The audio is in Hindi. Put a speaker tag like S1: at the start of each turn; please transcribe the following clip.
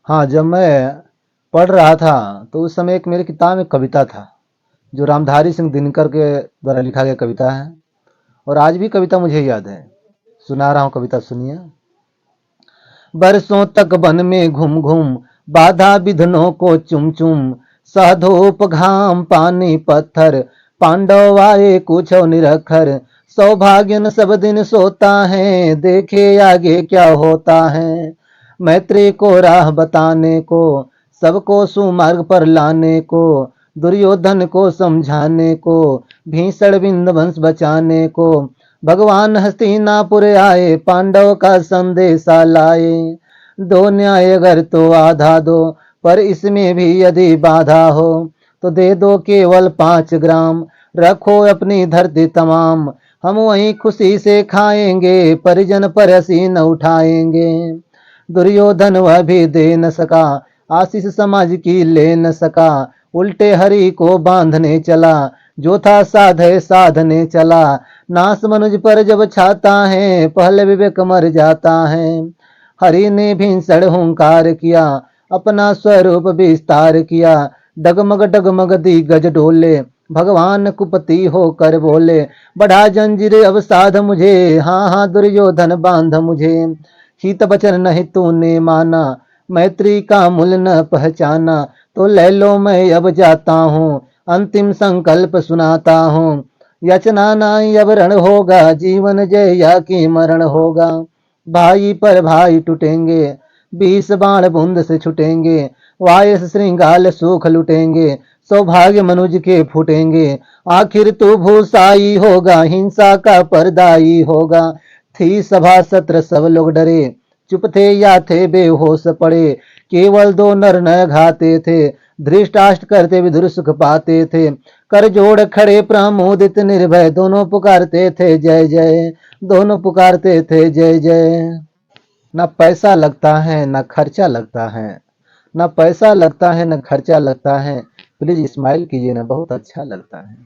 S1: हाँ, जब मैं पढ़ रहा था तो उस समय एक मेरी किताब में कविता था, जो रामधारी सिंह दिनकर के द्वारा लिखा गया कविता है। और आज भी कविता मुझे याद है, सुना रहा हूँ कविता, सुनिए। बरसों तक वन में घूम घूम, बाधा विघ्नों को चुम चुम, सह धूप घाम पानी पत्थर, पांडव आए कुछो निरखर, सौभाग्य न सब दिन सोता है, देखे आगे क्या होता है। मैत्री को राह बताने को, सबको सुमार्ग पर लाने को, दुर्योधन को समझाने को, भीषण बिंद वंश बचाने को, भगवान हस्तिनापुर आए, पांडव का संदेशा लाए। दो न्याय अगर तो आधा दो, पर इसमें भी यदि बाधा हो, तो दे दो केवल 5 ग्राम, रखो अपनी धरती तमाम, हम वहीं खुशी से खाएंगे, परिजन पर हंसी न उठाएंगे। दुर्योधन वह भी दे न सका, आशीष समाज की ले न सका, उल्टे हरि को बांधने चला, जो था साधे साधने चला। नास मनुज पर जब छाता है, पहले विवेक मर जाता है। हरि ने भीषण हुंकार किया, अपना स्वरूप विस्तार किया, डगमग डगमग दिग्गज डोले, भगवान कुपति होकर बोले, बढ़ा जंजीर अब साध मुझे, हाँ हाँ दुर्योधन बांध मुझे। हित वचन नहीं तूने माना, मैत्री का मूल न पहचाना, तो ले लो मैं अब जाता हूँ, अंतिम संकल्प सुनाता हूँ। याचना नाई अब रण होगा, जीवन जय या कि मरण होगा। भाई पर भाई टूटेंगे, 20 बाण बूंद से छुटेंगे, वायस श्रृंगाल सुख लुटेंगे, सौभाग्य मनुज के फूटेंगे। आखिर तू भूसाई होगा, हिंसा का परदाई होगा। थी सभा सत्र सब लोग डरे, चुप थे या थे बेहोश पड़े, केवल 2 नर न घाते थे, धृष्टाष्ट करते विदुर सुख पाते थे। कर जोड़ खड़े प्रमोदित निर्भय, दोनों पुकारते थे जय जय, दोनों पुकारते थे जय जय। ना पैसा लगता है ना खर्चा लगता है, ना पैसा लगता है ना खर्चा लगता है, प्लीज स्माइल कीजिए ना, बहुत अच्छा लगता है।